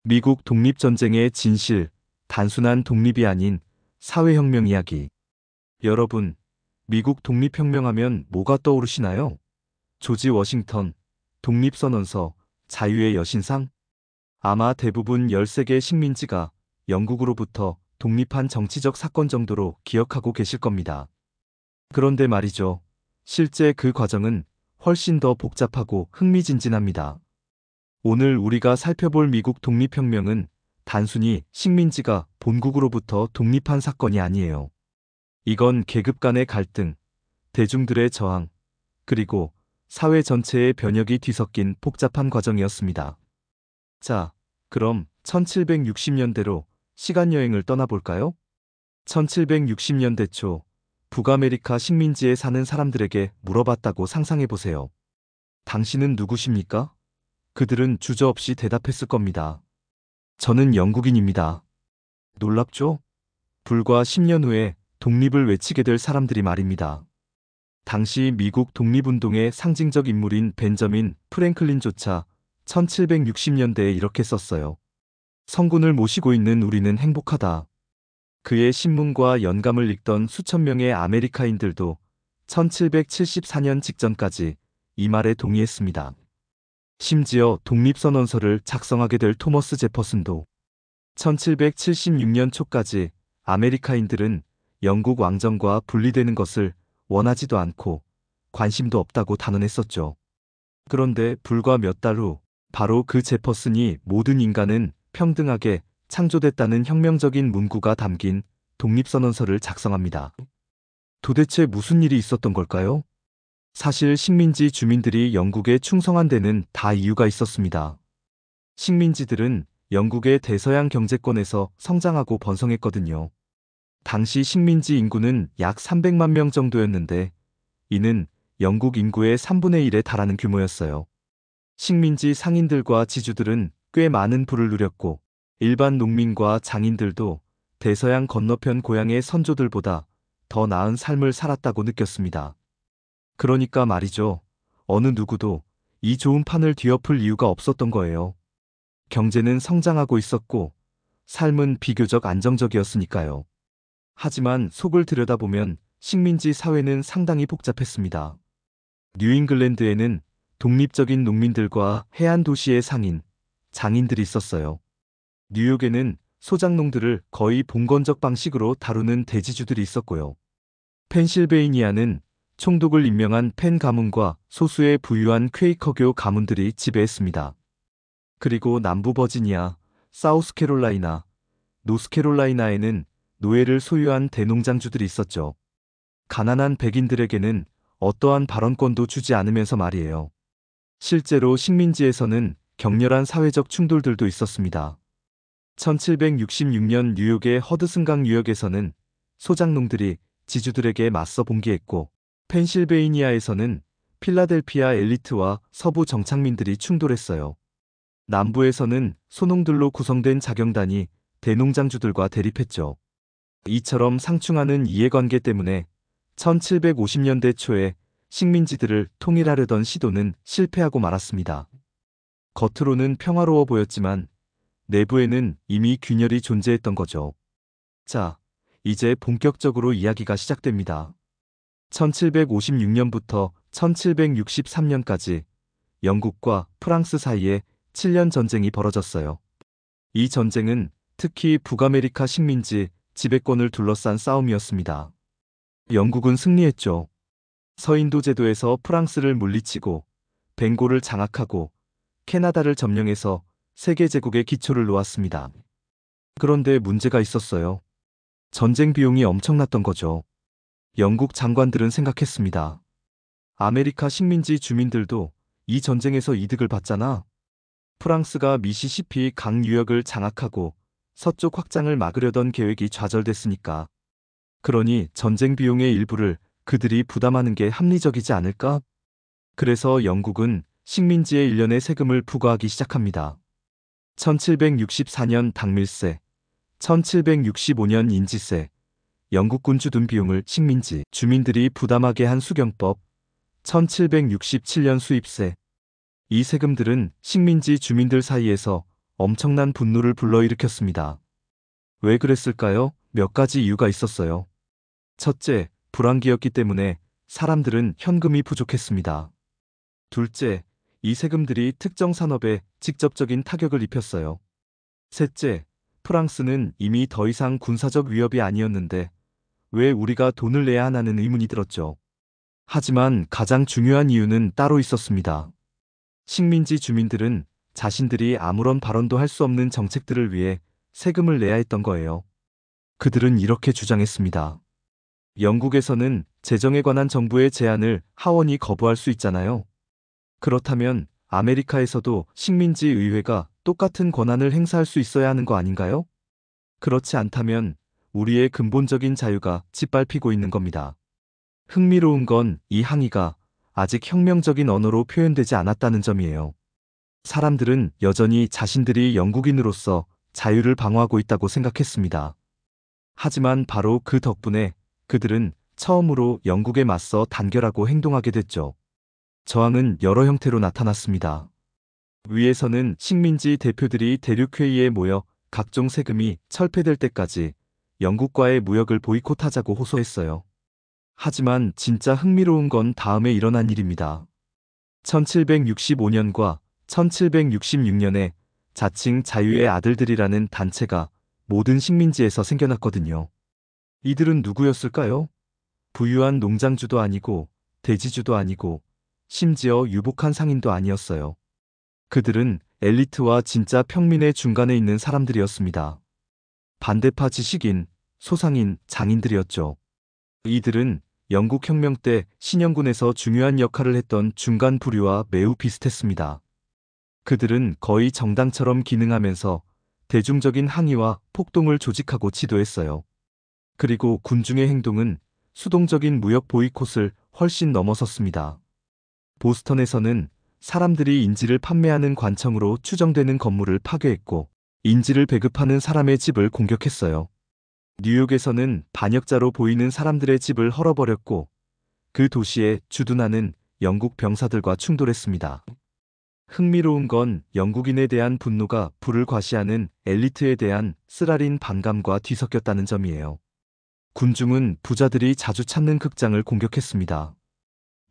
미국 독립전쟁의 진실, 단순한 독립이 아닌 사회혁명 이야기. 여러분, 미국 독립혁명하면 뭐가 떠오르시나요? 조지 워싱턴, 독립선언서, 자유의 여신상? 아마 대부분 13개 식민지가 영국으로부터 독립한 정치적 사건 정도로 기억하고 계실 겁니다. 그런데 말이죠. 실제 그 과정은 훨씬 더 복잡하고 흥미진진합니다. 오늘 우리가 살펴볼 미국 독립혁명은 단순히 식민지가 본국으로부터 독립한 사건이 아니에요. 이건 계급 간의 갈등, 대중들의 저항, 그리고 사회 전체의 변혁이 뒤섞인 복잡한 과정이었습니다. 자, 그럼 1760년대로 시간여행을 떠나볼까요? 1760년대 초, 북아메리카 식민지에 사는 사람들에게 물어봤다고 상상해보세요. 당신은 누구십니까? 그들은 주저없이 대답했을 겁니다. 저는 영국인입니다. 놀랍죠? 불과 10년 후에 독립을 외치게 될 사람들이 말입니다. 당시 미국 독립운동의 상징적 인물인 벤저민 프랭클린조차 1760년대에 이렇게 썼어요. 성군을 모시고 있는 우리는 행복하다. 그의 신문과 연감을 읽던 수천 명의 아메리카인들도 1774년 직전까지 이 말에 동의했습니다. 심지어 독립선언서를 작성하게 될 토머스 제퍼슨도 1776년 초까지 아메리카인들은 영국 왕정과 분리되는 것을 원하지도 않고 관심도 없다고 단언했었죠. 그런데 불과 몇 달 후 바로 그 제퍼슨이 모든 인간은 평등하게 창조됐다는 혁명적인 문구가 담긴 독립선언서를 작성합니다. 도대체 무슨 일이 있었던 걸까요? 사실 식민지 주민들이 영국에 충성한 데는 다 이유가 있었습니다. 식민지들은 영국의 대서양 경제권에서 성장하고 번성했거든요. 당시 식민지 인구는 약 300만 명 정도였는데 이는 영국 인구의 3분의 1에 달하는 규모였어요. 식민지 상인들과 지주들은 꽤 많은 부를 누렸고 일반 농민과 장인들도 대서양 건너편 고향의 선조들보다 더 나은 삶을 살았다고 느꼈습니다. 그러니까 말이죠. 어느 누구도 이 좋은 판을 뒤엎을 이유가 없었던 거예요. 경제는 성장하고 있었고 삶은 비교적 안정적이었으니까요. 하지만 속을 들여다보면 식민지 사회는 상당히 복잡했습니다. 뉴잉글랜드에는 독립적인 농민들과 해안 도시의 상인, 장인들이 있었어요. 뉴욕에는 소작농들을 거의 봉건적 방식으로 다루는 대지주들이 있었고요. 펜실베이니아는 총독을 임명한 펜 가문과 소수의 부유한 퀘이커교 가문들이 지배했습니다. 그리고 남부 버지니아, 사우스캐롤라이나, 노스캐롤라이나에는 노예를 소유한 대농장주들이 있었죠. 가난한 백인들에게는 어떠한 발언권도 주지 않으면서 말이에요. 실제로 식민지에서는 격렬한 사회적 충돌들도 있었습니다. 1766년 뉴욕의 허드슨강 유역에서는 소작농들이 지주들에게 맞서 봉기했고 펜실베이니아에서는 필라델피아 엘리트와 서부 정착민들이 충돌했어요. 남부에서는 소농들로 구성된 자경단이 대농장주들과 대립했죠. 이처럼 상충하는 이해관계 때문에 1750년대 초에 식민지들을 통일하려던 시도는 실패하고 말았습니다. 겉으로는 평화로워 보였지만 내부에는 이미 균열이 존재했던 거죠. 자, 이제 본격적으로 이야기가 시작됩니다. 1756년부터 1763년까지 영국과 프랑스 사이에 7년 전쟁이 벌어졌어요. 이 전쟁은 특히 북아메리카 식민지 지배권을 둘러싼 싸움이었습니다. 영국은 승리했죠. 서인도 제도에서 프랑스를 물리치고 벵골을 장악하고 캐나다를 점령해서 세계 제국의 기초를 놓았습니다. 그런데 문제가 있었어요. 전쟁 비용이 엄청났던 거죠. 영국 장관들은 생각했습니다. 아메리카 식민지 주민들도 이 전쟁에서 이득을 봤잖아. 프랑스가 미시시피 강 유역을 장악하고 서쪽 확장을 막으려던 계획이 좌절됐으니까. 그러니 전쟁 비용의 일부를 그들이 부담하는 게 합리적이지 않을까? 그래서 영국은 식민지에 일련의 세금을 부과하기 시작합니다. 1764년 당밀세, 1765년 인지세, 영국군 주둔 비용을 식민지 주민들이 부담하게 한 수경법, 1767년 수입세. 이 세금들은 식민지 주민들 사이에서 엄청난 분노를 불러일으켰습니다. 왜 그랬을까요? 몇 가지 이유가 있었어요. 첫째, 불황기였기 때문에 사람들은 현금이 부족했습니다. 둘째, 이 세금들이 특정 산업에 직접적인 타격을 입혔어요. 셋째, 프랑스는 이미 더 이상 군사적 위협이 아니었는데 왜 우리가 돈을 내야 하나는 의문이 들었죠. 하지만 가장 중요한 이유는 따로 있었습니다. 식민지 주민들은 자신들이 아무런 발언도 할 수 없는 정책들을 위해 세금을 내야 했던 거예요. 그들은 이렇게 주장했습니다. 영국에서는 재정에 관한 정부의 제안을 하원이 거부할 수 있잖아요. 그렇다면 아메리카에서도 식민지 의회가 똑같은 권한을 행사할 수 있어야 하는 거 아닌가요? 그렇지 않다면 우리의 근본적인 자유가 짓밟히고 있는 겁니다. 흥미로운 건 이 항의가 아직 혁명적인 언어로 표현되지 않았다는 점이에요. 사람들은 여전히 자신들이 영국인으로서 자유를 방어하고 있다고 생각했습니다. 하지만 바로 그 덕분에 그들은 처음으로 영국에 맞서 단결하고 행동하게 됐죠. 저항은 여러 형태로 나타났습니다. 위에서는 식민지 대표들이 대륙회의에 모여 각종 세금이 철폐될 때까지 영국과의 무역을 보이콧하자고 호소했어요. 하지만 진짜 흥미로운 건 다음에 일어난 일입니다. 1765년과 1766년에 자칭 자유의 아들들이라는 단체가 모든 식민지에서 생겨났거든요. 이들은 누구였을까요? 부유한 농장주도 아니고 대지주도 아니고 심지어 유복한 상인도 아니었어요. 그들은 엘리트와 진짜 평민의 중간에 있는 사람들이었습니다. 반대파 지식인, 소상인, 장인들이었죠. 이들은 영국 혁명 때 신영군에서 중요한 역할을 했던 중간 부류와 매우 비슷했습니다. 그들은 거의 정당처럼 기능하면서 대중적인 항의와 폭동을 조직하고 지도했어요. 그리고 군중의 행동은 수동적인 무역 보이콧을 훨씬 넘어섰습니다. 보스턴에서는 사람들이 인지를 판매하는 관청으로 추정되는 건물을 파괴했고 인지를 배급하는 사람의 집을 공격했어요. 뉴욕에서는 반역자로 보이는 사람들의 집을 헐어버렸고 그 도시에 주둔하는 영국 병사들과 충돌했습니다. 흥미로운 건 영국인에 대한 분노가 부를 과시하는 엘리트에 대한 쓰라린 반감과 뒤섞였다는 점이에요. 군중은 부자들이 자주 찾는 극장을 공격했습니다.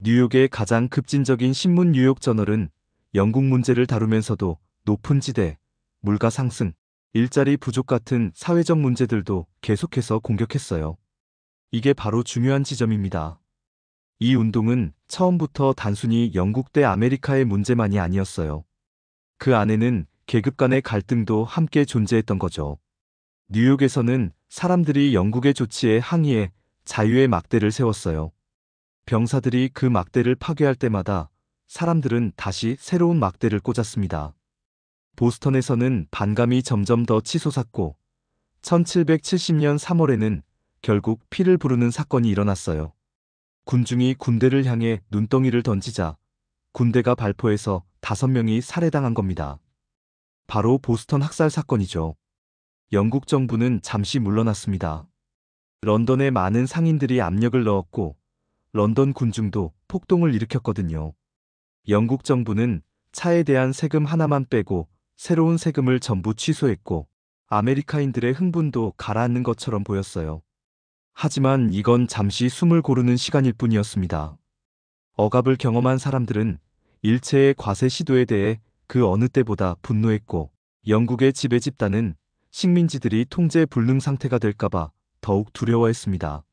뉴욕의 가장 급진적인 신문 뉴욕 저널은 영국 문제를 다루면서도 높은 지대, 물가 상승, 일자리 부족 같은 사회적 문제들도 계속해서 공격했어요. 이게 바로 중요한 지점입니다. 이 운동은 처음부터 단순히 영국 대 아메리카의 문제만이 아니었어요. 그 안에는 계급 간의 갈등도 함께 존재했던 거죠. 뉴욕에서는 사람들이 영국의 조치에 항의해 자유의 막대를 세웠어요. 병사들이 그 막대를 파괴할 때마다 사람들은 다시 새로운 막대를 꽂았습니다. 보스턴에서는 반감이 점점 더 치솟았고 1770년 3월에는 결국 피를 부르는 사건이 일어났어요. 군중이 군대를 향해 눈덩이를 던지자 군대가 발포해서 5명이 살해당한 겁니다. 바로 보스턴 학살 사건이죠. 영국 정부는 잠시 물러났습니다. 런던에 많은 상인들이 압력을 넣었고 런던 군중도 폭동을 일으켰거든요. 영국 정부는 차에 대한 세금 하나만 빼고 새로운 세금을 전부 취소했고 아메리카인들의 흥분도 가라앉는 것처럼 보였어요. 하지만 이건 잠시 숨을 고르는 시간일 뿐이었습니다. 억압을 경험한 사람들은 일체의 과세 시도에 대해 그 어느 때보다 분노했고 영국의 지배 집단은 식민지들이 통제 불능 상태가 될까봐 더욱 두려워했습니다.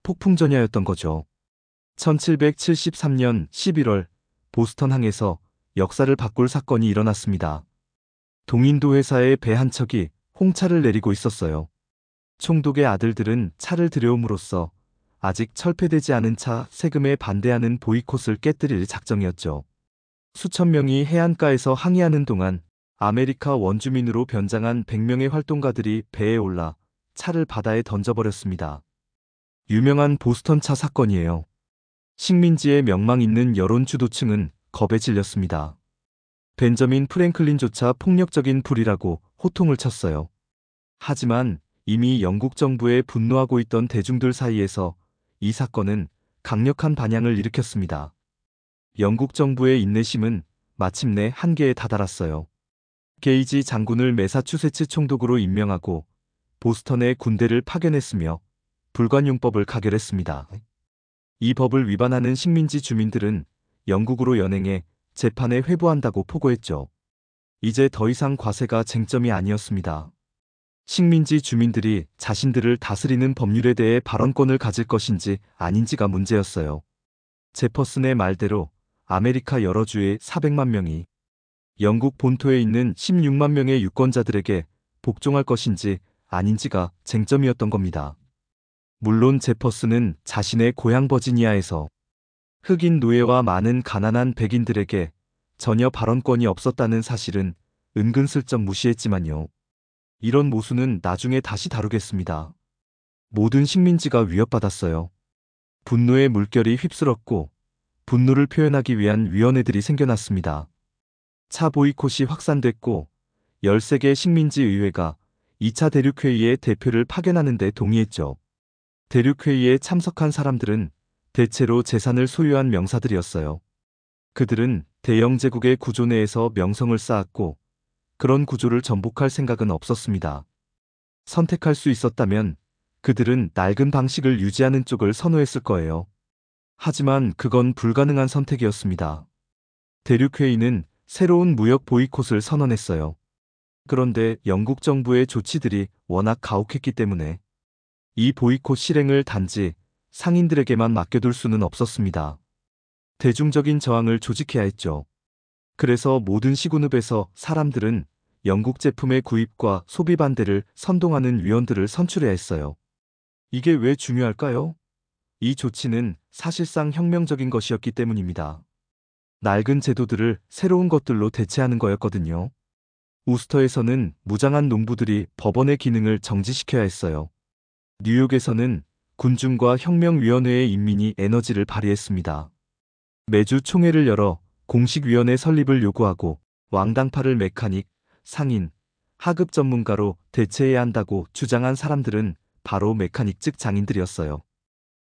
폭풍전야였던 거죠. 1773년 11월 보스턴 항에서 역사를 바꿀 사건이 일어났습니다. 동인도 회사의 배 한 척이 홍차를 내리고 있었어요. 총독의 아들들은 차를 들여옴으로써 아직 철폐되지 않은 차 세금에 반대하는 보이콧을 깨뜨릴 작정이었죠. 수천 명이 해안가에서 항의하는 동안 아메리카 원주민으로 변장한 100명의 활동가들이 배에 올라 차를 바다에 던져버렸습니다. 유명한 보스턴 차 사건이에요. 식민지에 명망 있는 여론 주도층은 겁에 질렸습니다. 벤저민 프랭클린조차 폭력적인 불이라고 호통을 쳤어요. 하지만 이미 영국 정부에 분노하고 있던 대중들 사이에서 이 사건은 강력한 반향을 일으켰습니다. 영국 정부의 인내심은 마침내 한계에 다다랐어요. 게이지 장군을 매사추세츠 총독으로 임명하고 보스턴에 군대를 파견했으며 불관용법을 가결했습니다. 이 법을 위반하는 식민지 주민들은 영국으로 연행해 재판에 회부한다고 포고했죠. 이제 더 이상 과세가 쟁점이 아니었습니다. 식민지 주민들이 자신들을 다스리는 법률에 대해 발언권을 가질 것인지 아닌지가 문제였어요. 제퍼슨의 말대로 아메리카 여러 주의 400만 명이 영국 본토에 있는 16만 명의 유권자들에게 복종할 것인지 아닌지가 쟁점이었던 겁니다. 물론 제퍼슨은 자신의 고향 버지니아에서 흑인 노예와 많은 가난한 백인들에게 전혀 발언권이 없었다는 사실은 은근슬쩍 무시했지만요. 이런 모순은 나중에 다시 다루겠습니다. 모든 식민지가 위협받았어요. 분노의 물결이 휩쓸었고 분노를 표현하기 위한 위원회들이 생겨났습니다. 차 보이콧이 확산됐고 13개 식민지 의회가 2차 대륙회의에 대표를 파견하는 데 동의했죠. 대륙회의에 참석한 사람들은 대체로 재산을 소유한 명사들이었어요. 그들은 대영 제국의 구조 내에서 명성을 쌓았고 그런 구조를 전복할 생각은 없었습니다. 선택할 수 있었다면 그들은 낡은 방식을 유지하는 쪽을 선호했을 거예요. 하지만 그건 불가능한 선택이었습니다. 대륙회의는 새로운 무역 보이콧을 선언했어요. 그런데 영국 정부의 조치들이 워낙 가혹했기 때문에 이 보이콧 실행을 단지 상인들에게만 맡겨둘 수는 없었습니다. 대중적인 저항을 조직해야 했죠. 그래서 모든 시군읍에서 사람들은 영국 제품의 구입과 소비 반대를 선동하는 위원들을 선출해야 했어요. 이게 왜 중요할까요? 이 조치는 사실상 혁명적인 것이었기 때문입니다. 낡은 제도들을 새로운 것들로 대체하는 거였거든요. 우스터에서는 무장한 농부들이 법원의 기능을 정지시켜야 했어요. 뉴욕에서는 군중과 혁명위원회의 인민이 에너지를 발휘했습니다. 매주 총회를 열어 공식위원회 설립을 요구하고 왕당파를 메카닉, 상인, 하급 전문가로 대체해야 한다고 주장한 사람들은 바로 메카닉 즉 장인들이었어요.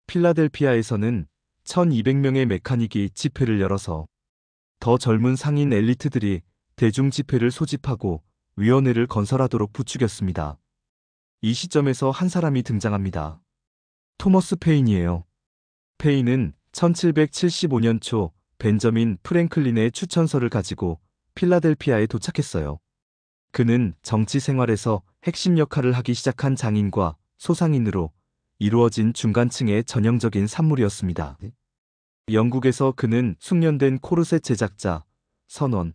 필라델피아에서는 1200명의 메카닉이 집회를 열어서 더 젊은 상인 엘리트들이 대중 집회를 소집하고 위원회를 건설하도록 부추겼습니다. 이 시점에서 한 사람이 등장합니다. 토머스 페인이에요. 페인은 1775년 초 벤저민 프랭클린의 추천서를 가지고 필라델피아에 도착했어요. 그는 정치 생활에서 핵심 역할을 하기 시작한 장인과 소상인으로 이루어진 중간층의 전형적인 산물이었습니다. 영국에서 그는 숙련된 코르셋 제작자, 선원,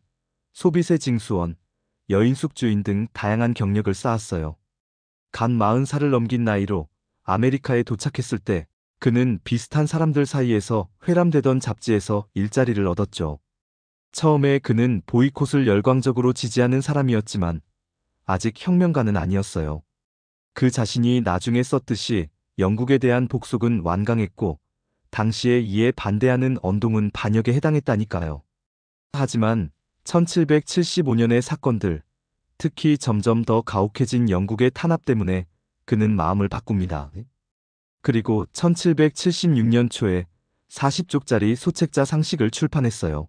소비세 징수원, 여인숙 주인 등 다양한 경력을 쌓았어요. 간 40살을 넘긴 나이로 아메리카에 도착했을 때 그는 비슷한 사람들 사이에서 회람되던 잡지에서 일자리를 얻었죠. 처음에 그는 보이콧을 열광적으로 지지하는 사람이었지만 아직 혁명가는 아니었어요. 그 자신이 나중에 썼듯이 영국에 대한 복속은 완강했고 당시에 이에 반대하는 언동은 반역에 해당했다니까요. 하지만 1775년의 사건들, 특히 점점 더 가혹해진 영국의 탄압 때문에 그는 마음을 바꿉니다. 그리고 1776년 초에 40쪽짜리 소책자 상식을 출판했어요.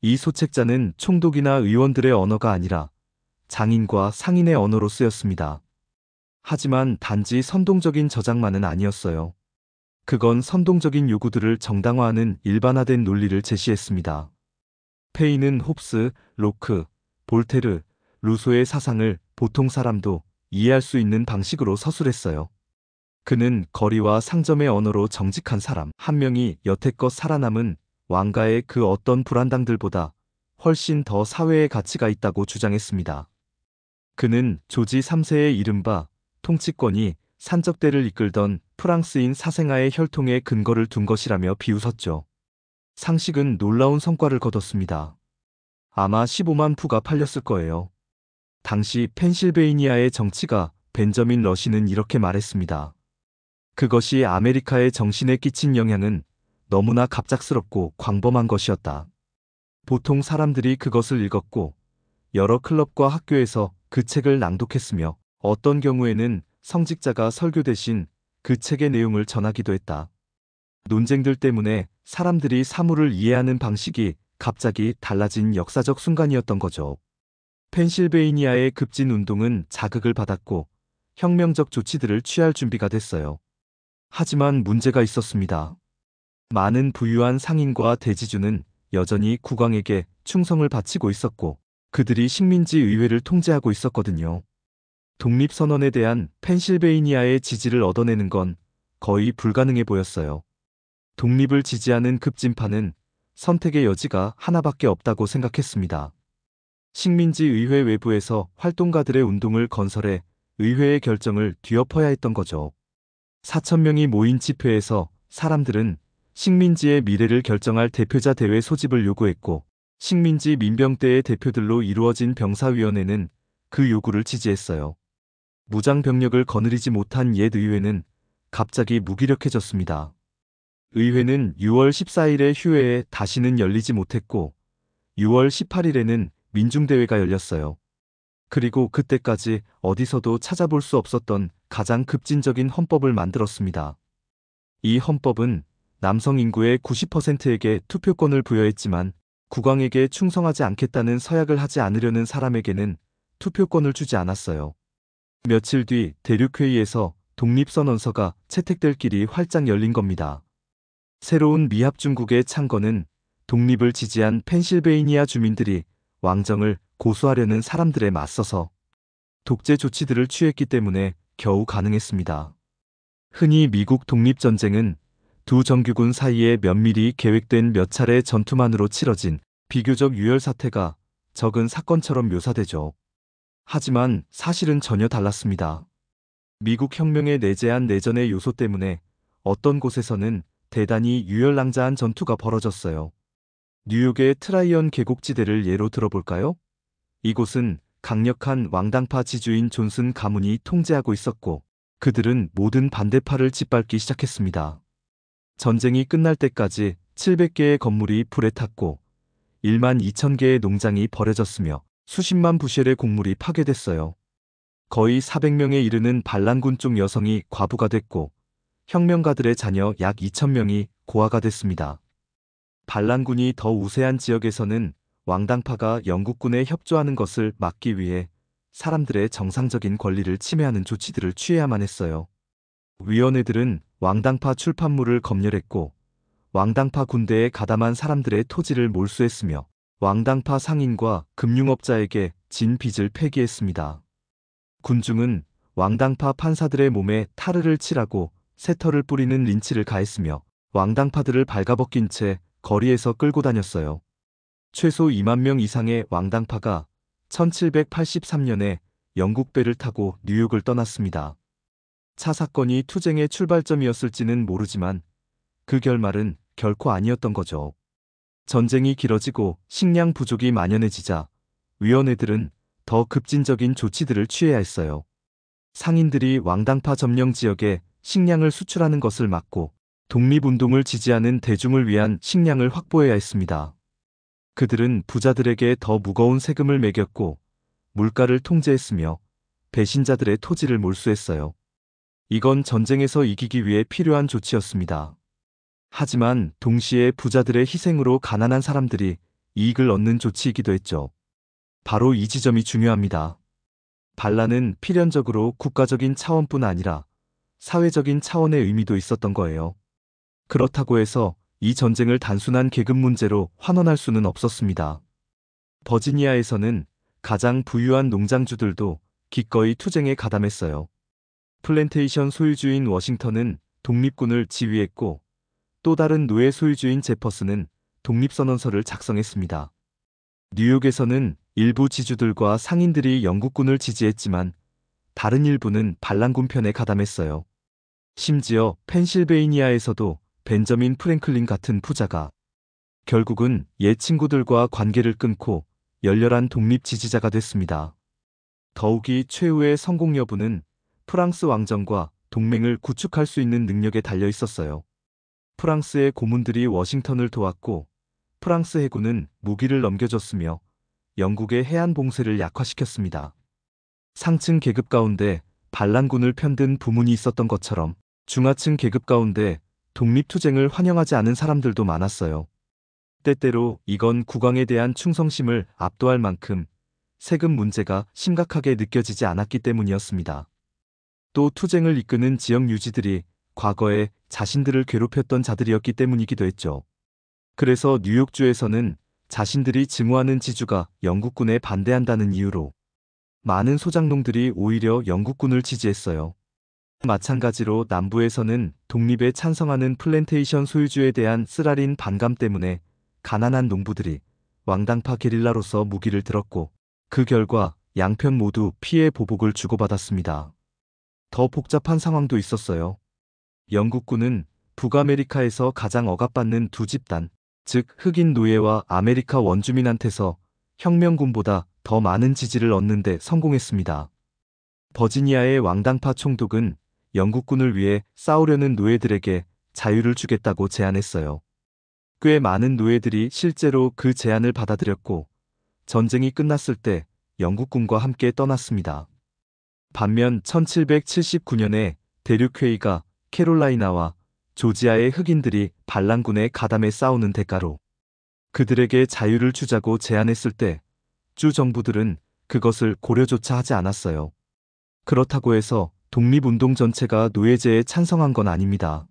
이 소책자는 총독이나 의원들의 언어가 아니라 장인과 상인의 언어로 쓰였습니다. 하지만 단지 선동적인 저작만은 아니었어요. 그건 선동적인 요구들을 정당화하는 일반화된 논리를 제시했습니다. 페인은 홉스, 로크, 볼테르, 루소의 사상을 보통 사람도 이해할 수 있는 방식으로 서술했어요. 그는 거리와 상점의 언어로 정직한 사람 한 명이 여태껏 살아남은 왕가의 그 어떤 불안당들보다 훨씬 더 사회의 가치가 있다고 주장했습니다. 그는 조지 3세의 이른바 통치권이 산적대를 이끌던 프랑스인 사생아의 혈통에 근거를 둔 것이라며 비웃었죠. 상식은 놀라운 성과를 거뒀습니다. 아마 15만 부가 팔렸을 거예요. 당시 펜실베이니아의 정치가 벤저민 러시는 이렇게 말했습니다. 그것이 아메리카의 정신에 끼친 영향은 너무나 갑작스럽고 광범한 것이었다. 보통 사람들이 그것을 읽었고 여러 클럽과 학교에서 그 책을 낭독했으며 어떤 경우에는 성직자가 설교 대신 그 책의 내용을 전하기도 했다. 논쟁들 때문에 사람들이 사물을 이해하는 방식이 갑자기 달라진 역사적 순간이었던 거죠. 펜실베이니아의 급진 운동은 자극을 받았고 혁명적 조치들을 취할 준비가 됐어요. 하지만 문제가 있었습니다. 많은 부유한 상인과 대지주는 여전히 국왕에게 충성을 바치고 있었고 그들이 식민지 의회를 통제하고 있었거든요. 독립선언에 대한 펜실베이니아의 지지를 얻어내는 건 거의 불가능해 보였어요. 독립을 지지하는 급진파는 선택의 여지가 하나밖에 없다고 생각했습니다. 식민지 의회 외부에서 활동가들의 운동을 건설해 의회의 결정을 뒤엎어야 했던 거죠. 4,000명이 모인 집회에서 사람들은 식민지의 미래를 결정할 대표자 대회 소집을 요구했고 식민지 민병대의 대표들로 이루어진 병사위원회는 그 요구를 지지했어요. 무장 병력을 거느리지 못한 옛 의회는 갑자기 무기력해졌습니다. 의회는 6월 14일의 휴회에 다시는 열리지 못했고 6월 18일에는 민중대회가 열렸어요. 그리고 그때까지 어디서도 찾아볼 수 없었던 가장 급진적인 헌법을 만들었습니다. 이 헌법은 남성 인구의 90%에게 투표권을 부여했지만 국왕에게 충성하지 않겠다는 서약을 하지 않으려는 사람에게는 투표권을 주지 않았어요. 며칠 뒤 대륙회의에서 독립선언서가 채택될 길이 활짝 열린 겁니다. 새로운 미합중국의 창건은 독립을 지지한 펜실베이니아 주민들이 왕정을 고수하려는 사람들에 맞서서 독재 조치들을 취했기 때문에 겨우 가능했습니다. 흔히 미국 독립전쟁은 두 정규군 사이에 면밀히 계획된 몇 차례 전투만으로 치러진 비교적 유혈 사태가 적은 사건처럼 묘사되죠. 하지만 사실은 전혀 달랐습니다. 미국 혁명에 내재한 내전의 요소 때문에 어떤 곳에서는 대단히 유혈낭자한 전투가 벌어졌어요. 뉴욕의 트라이언 계곡지대를 예로 들어볼까요? 이곳은 강력한 왕당파 지주인 존슨 가문이 통제하고 있었고 그들은 모든 반대파를 짓밟기 시작했습니다. 전쟁이 끝날 때까지 700개의 건물이 불에 탔고 1만 2천 개의 농장이 버려졌으며 수십만 부셸의 곡물이 파괴됐어요. 거의 400명에 이르는 반란군 쪽 여성이 과부가 됐고 혁명가들의 자녀 약 2,000명이 고아가 됐습니다. 반란군이 더 우세한 지역에서는 왕당파가 영국군에 협조하는 것을 막기 위해 사람들의 정상적인 권리를 침해하는 조치들을 취해야만 했어요. 위원회들은 왕당파 출판물을 검열했고 왕당파 군대에 가담한 사람들의 토지를 몰수했으며 왕당파 상인과 금융업자에게 진 빚을 폐기했습니다. 군중은 왕당파 판사들의 몸에 타르를 칠하고 새털을 뿌리는 린치를 가했으며 왕당파들을 발가벗긴 채 거리에서 끌고 다녔어요. 최소 2만 명 이상의 왕당파가 1783년에 영국 배를 타고 뉴욕을 떠났습니다. 차 사건이 투쟁의 출발점이었을지는 모르지만 그 결말은 결코 아니었던 거죠. 전쟁이 길어지고 식량 부족이 만연해지자 위원회들은 더 급진적인 조치들을 취해야 했어요. 상인들이 왕당파 점령 지역에 식량을 수출하는 것을 막고 독립운동을 지지하는 대중을 위한 식량을 확보해야 했습니다. 그들은 부자들에게 더 무거운 세금을 매겼고 물가를 통제했으며 배신자들의 토지를 몰수했어요. 이건 전쟁에서 이기기 위해 필요한 조치였습니다. 하지만 동시에 부자들의 희생으로 가난한 사람들이 이익을 얻는 조치이기도 했죠. 바로 이 지점이 중요합니다. 반란은 필연적으로 국가적인 차원뿐 아니라 사회적인 차원의 의미도 있었던 거예요. 그렇다고 해서 이 전쟁을 단순한 계급 문제로 환원할 수는 없었습니다. 버지니아에서는 가장 부유한 농장주들도 기꺼이 투쟁에 가담했어요. 플랜테이션 소유주인 워싱턴은 독립군을 지휘했고 또 다른 노예 소유주인 제퍼슨은 독립선언서를 작성했습니다. 뉴욕에서는 일부 지주들과 상인들이 영국군을 지지했지만 다른 일부는 반란군 편에 가담했어요. 심지어 펜실베이니아에서도 벤저민 프랭클린 같은 부자가 결국은 옛 친구들과 관계를 끊고 열렬한 독립 지지자가 됐습니다. 더욱이 최후의 성공 여부는 프랑스 왕정과 동맹을 구축할 수 있는 능력에 달려 있었어요. 프랑스의 고문들이 워싱턴을 도왔고 프랑스 해군은 무기를 넘겨줬으며 영국의 해안 봉쇄를 약화시켰습니다. 상층 계급 가운데 반란군을 편든 부문이 있었던 것처럼 중하층 계급 가운데 독립투쟁을 환영하지 않은 사람들도 많았어요. 때때로 이건 국왕에 대한 충성심을 압도할 만큼 세금 문제가 심각하게 느껴지지 않았기 때문이었습니다. 또 투쟁을 이끄는 지역 유지들이 과거에 자신들을 괴롭혔던 자들이었기 때문이기도 했죠. 그래서 뉴욕주에서는 자신들이 증오하는 지주가 영국군에 반대한다는 이유로 많은 소작농들이 오히려 영국군을 지지했어요. 마찬가지로 남부에서는 독립에 찬성하는 플랜테이션 소유주에 대한 쓰라린 반감 때문에 가난한 농부들이 왕당파 게릴라로서 무기를 들었고, 그 결과 양편 모두 피해 보복을 주고받았습니다. 더 복잡한 상황도 있었어요. 영국군은 북아메리카에서 가장 억압받는 두 집단, 즉 흑인 노예와 아메리카 원주민한테서 혁명군보다 더 많은 지지를 얻는 데 성공했습니다. 버지니아의 왕당파 총독은 영국군을 위해 싸우려는 노예들에게 자유를 주겠다고 제안했어요. 꽤 많은 노예들이 실제로 그 제안을 받아들였고, 전쟁이 끝났을 때 영국군과 함께 떠났습니다. 반면 1779년에 대륙회의가 캐롤라이나와 조지아의 흑인들이 반란군에 가담해 싸우는 대가로 그들에게 자유를 주자고 제안했을 때 주 정부들은 그것을 고려조차 하지 않았어요. 그렇다고 해서 독립운동 전체가 노예제에 찬성한 건 아닙니다.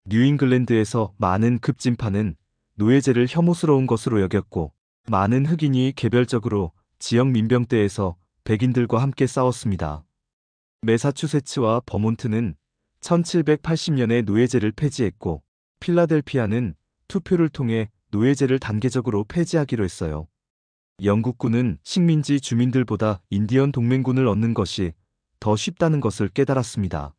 뉴잉글랜드에서 많은 급진파는 노예제를 혐오스러운 것으로 여겼고, 많은 흑인이 개별적으로 지역 민병대에서 백인들과 함께 싸웠습니다. 매사추세츠와 버몬트는 1780년에 노예제를 폐지했고, 필라델피아는 투표를 통해 노예제를 단계적으로 폐지하기로 했어요. 영국군은 식민지 주민들보다 인디언 동맹군을 얻는 것이 더 쉽다는 것을 깨달았습니다.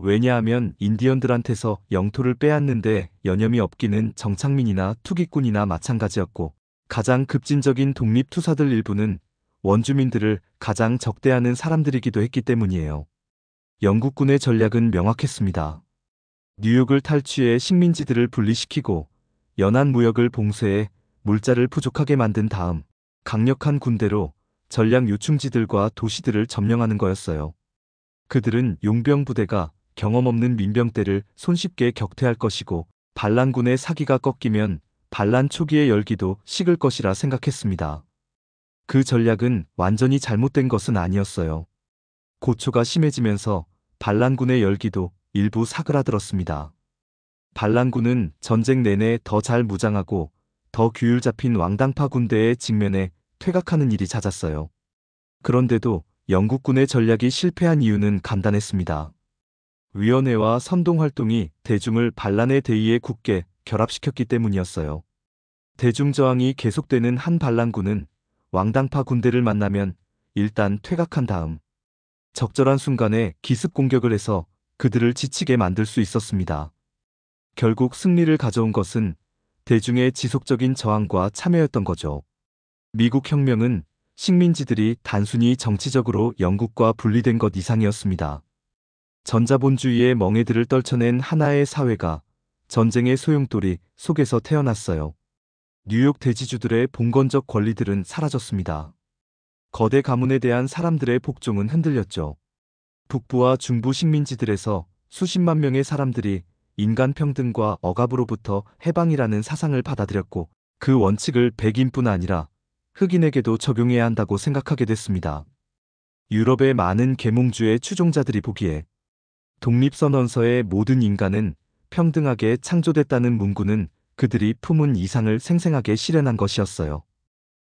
왜냐하면 인디언들한테서 영토를 빼앗는데 여념이 없기는 정착민이나 투기꾼이나 마찬가지였고, 가장 급진적인 독립투사들 일부는 원주민들을 가장 적대하는 사람들이기도 했기 때문이에요. 영국군의 전략은 명확했습니다. 뉴욕을 탈취해 식민지들을 분리시키고 연안 무역을 봉쇄해 물자를 부족하게 만든 다음 강력한 군대로 전략 요충지들과 도시들을 점령하는 거였어요. 그들은 용병 부대가 경험 없는 민병대를 손쉽게 격퇴할 것이고, 반란군의 사기가 꺾이면 반란 초기의 열기도 식을 것이라 생각했습니다. 그 전략은 완전히 잘못된 것은 아니었어요. 고초가 심해지면서 반란군의 열기도 일부 사그라들었습니다. 반란군은 전쟁 내내 더 잘 무장하고 더 규율 잡힌 왕당파 군대에 직면해 퇴각하는 일이 잦았어요. 그런데도 영국군의 전략이 실패한 이유는 간단했습니다. 위원회와 선동활동이 대중을 반란의 대의에 굳게 결합시켰기 때문이었어요. 대중저항이 계속되는 한 반란군은 왕당파 군대를 만나면 일단 퇴각한 다음 적절한 순간에 기습 공격을 해서 그들을 지치게 만들 수 있었습니다. 결국 승리를 가져온 것은 대중의 지속적인 저항과 참여였던 거죠. 미국 혁명은 식민지들이 단순히 정치적으로 영국과 분리된 것 이상이었습니다. 전자본주의의 멍에들을 떨쳐낸 하나의 사회가 전쟁의 소용돌이 속에서 태어났어요. 뉴욕 대지주들의 봉건적 권리들은 사라졌습니다. 거대 가문에 대한 사람들의 복종은 흔들렸죠. 북부와 중부 식민지들에서 수십만 명의 사람들이 인간 평등과 억압으로부터 해방이라는 사상을 받아들였고, 그 원칙을 백인뿐 아니라 흑인에게도 적용해야 한다고 생각하게 됐습니다. 유럽의 많은 계몽주의 추종자들이 보기에 독립선언서의 모든 인간은 평등하게 창조됐다는 문구는 그들이 품은 이상을 생생하게 실현한 것이었어요.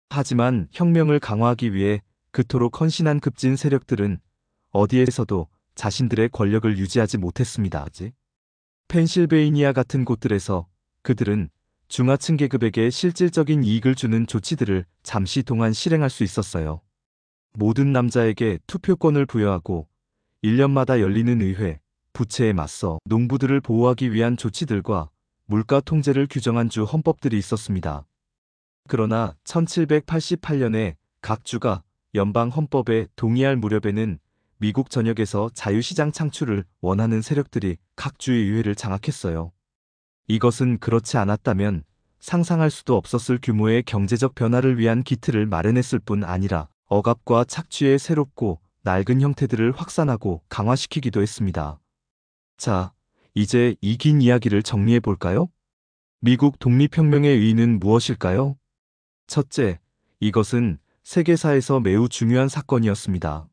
하지만 혁명을 강화하기 위해 그토록 헌신한 급진 세력들은 어디에서도 자신들의 권력을 유지하지 못했습니다. 펜실베이니아 같은 곳들에서 그들은 중하층 계급에게 실질적인 이익을 주는 조치들을 잠시 동안 실행할 수 있었어요. 모든 남자에게 투표권을 부여하고 1년마다 열리는 의회, 부채에 맞서 농부들을 보호하기 위한 조치들과 물가 통제를 규정한 주 헌법들이 있었습니다. 그러나 1788년에 각 주가 연방 헌법에 동의할 무렵에는 미국 전역에서 자유시장 창출을 원하는 세력들이 각 주의 의회를 장악했어요. 이것은 그렇지 않았다면 상상할 수도 없었을 규모의 경제적 변화를 위한 기틀을 마련했을 뿐 아니라 억압과 착취의 새롭고 낡은 형태들을 확산하고 강화시키기도 했습니다. 자, 이제 이 긴 이야기를 정리해 볼까요? 미국 독립혁명의 의의는 무엇일까요? 첫째, 이것은 세계사에서 매우 중요한 사건이었습니다.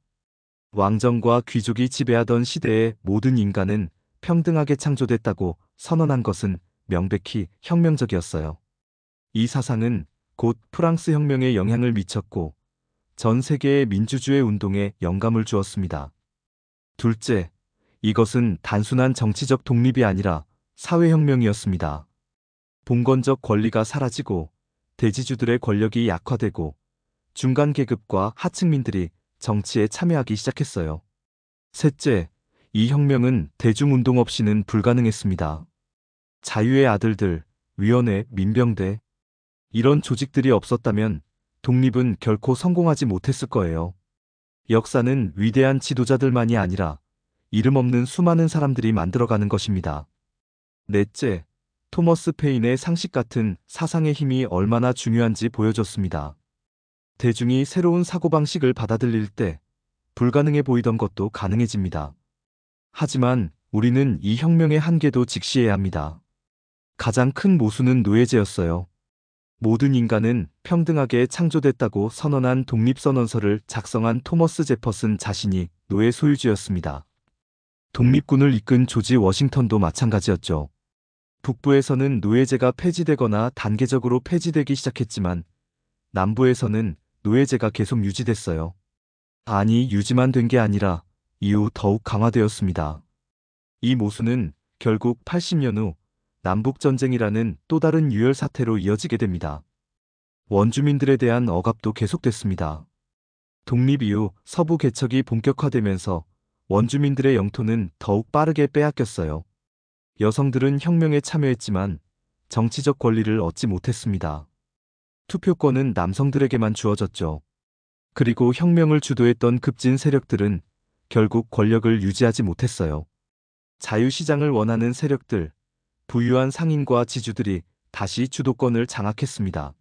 왕정과 귀족이 지배하던 시대에 모든 인간은 평등하게 창조됐다고 선언한 것은 명백히 혁명적이었어요. 이 사상은 곧 프랑스 혁명에 영향을 미쳤고 전 세계의 민주주의 운동에 영감을 주었습니다. 둘째, 이것은 단순한 정치적 독립이 아니라 사회혁명이었습니다. 봉건적 권리가 사라지고 대지주들의 권력이 약화되고 중간 계급과 하층민들이 정치에 참여하기 시작했어요. 셋째, 이 혁명은 대중운동 없이는 불가능했습니다. 자유의 아들들, 위원회, 민병대, 이런 조직들이 없었다면 독립은 결코 성공하지 못했을 거예요. 역사는 위대한 지도자들만이 아니라 이름 없는 수많은 사람들이 만들어가는 것입니다. 넷째, 토머스 페인의 상식 같은 사상의 힘이 얼마나 중요한지 보여줬습니다. 대중이 새로운 사고방식을 받아들일 때 불가능해 보이던 것도 가능해집니다. 하지만 우리는 이 혁명의 한계도 직시해야 합니다. 가장 큰 모순은 노예제였어요. 모든 인간은 평등하게 창조됐다고 선언한 독립선언서를 작성한 토머스 제퍼슨 자신이 노예 소유주였습니다. 독립군을 이끈 조지 워싱턴도 마찬가지였죠. 북부에서는 노예제가 폐지되거나 단계적으로 폐지되기 시작했지만 남부에서는 노예제가 계속 유지됐어요. 아니, 유지만 된 게 아니라 이후 더욱 강화되었습니다. 이 모순은 결국 80년 후 남북전쟁이라는 또 다른 유혈 사태로 이어지게 됩니다. 원주민들에 대한 억압도 계속됐습니다. 독립 이후 서부 개척이 본격화되면서 원주민들의 영토는 더욱 빠르게 빼앗겼어요. 여성들은 혁명에 참여했지만 정치적 권리를 얻지 못했습니다. 투표권은 남성들에게만 주어졌죠. 그리고 혁명을 주도했던 급진 세력들은 결국 권력을 유지하지 못했어요. 자유시장을 원하는 세력들, 부유한 상인과 지주들이 다시 주도권을 장악했습니다.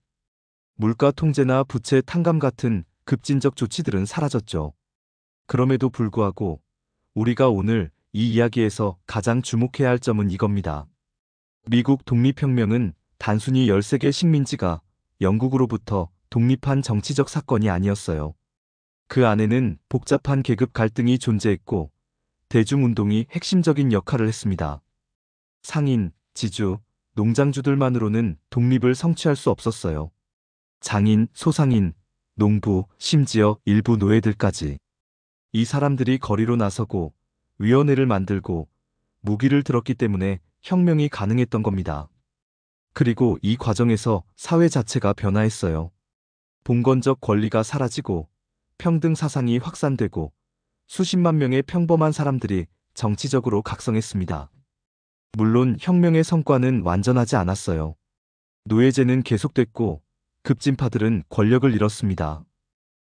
물가 통제나 부채 탕감 같은 급진적 조치들은 사라졌죠. 그럼에도 불구하고 우리가 오늘 이 이야기에서 가장 주목해야 할 점은 이겁니다. 미국 독립혁명은 단순히 13개 식민지가 영국으로부터 독립한 정치적 사건이 아니었어요. 그 안에는 복잡한 계급 갈등이 존재했고 대중운동이 핵심적인 역할을 했습니다. 상인, 지주, 농장주들만으로는 독립을 성취할 수 없었어요. 장인, 소상인, 농부, 심지어 일부 노예들까지. 이 사람들이 거리로 나서고 위원회를 만들고 무기를 들었기 때문에 혁명이 가능했던 겁니다. 그리고 이 과정에서 사회 자체가 변화했어요. 봉건적 권리가 사라지고 평등 사상이 확산되고 수십만 명의 평범한 사람들이 정치적으로 각성했습니다. 물론 혁명의 성과는 완전하지 않았어요. 노예제는 계속됐고 급진파들은 권력을 잃었습니다.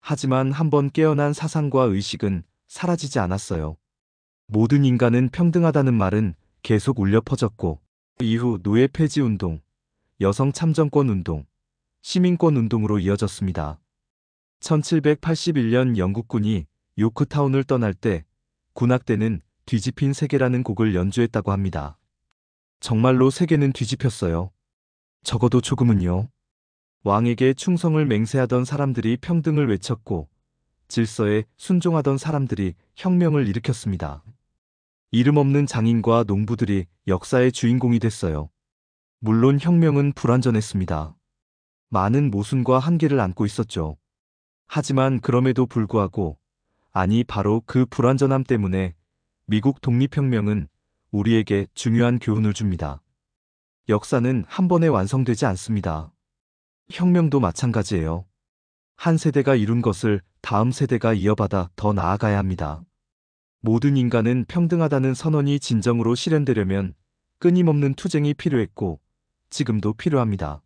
하지만 한번 깨어난 사상과 의식은 사라지지 않았어요. 모든 인간은 평등하다는 말은 계속 울려 퍼졌고 이후 노예 폐지 운동, 여성 참정권 운동, 시민권 운동으로 이어졌습니다. 1781년 영국군이 요크타운을 떠날 때 군악대는 뒤집힌 세계라는 곡을 연주했다고 합니다. 정말로 세계는 뒤집혔어요. 적어도 조금은요. 왕에게 충성을 맹세하던 사람들이 평등을 외쳤고 질서에 순종하던 사람들이 혁명을 일으켰습니다. 이름 없는 장인과 농부들이 역사의 주인공이 됐어요. 물론 혁명은 불완전했습니다. 많은 모순과 한계를 안고 있었죠. 하지만 그럼에도 불구하고, 아니 바로 그 불완전함 때문에 미국 독립혁명은 우리에게 중요한 교훈을 줍니다. 역사는 한 번에 완성되지 않습니다. 혁명도 마찬가지예요. 한 세대가 이룬 것을 다음 세대가 이어받아 더 나아가야 합니다. 모든 인간은 평등하다는 선언이 진정으로 실현되려면 끊임없는 투쟁이 필요했고 지금도 필요합니다.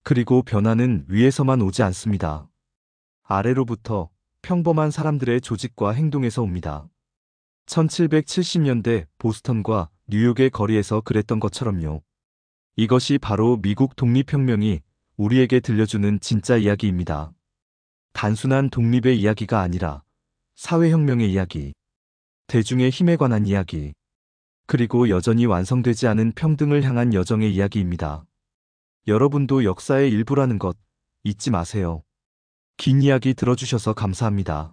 그리고 변화는 위에서만 오지 않습니다. 아래로부터 평범한 사람들의 조직과 행동에서 옵니다. 1770년대 보스턴과 뉴욕의 거리에서 그랬던 것처럼요. 이것이 바로 미국 독립혁명이 우리에게 들려주는 진짜 이야기입니다. 단순한 독립의 이야기가 아니라 사회혁명의 이야기, 대중의 힘에 관한 이야기, 그리고 여전히 완성되지 않은 평등을 향한 여정의 이야기입니다. 여러분도 역사의 일부라는 것 잊지 마세요. 긴 이야기 들어주셔서 감사합니다.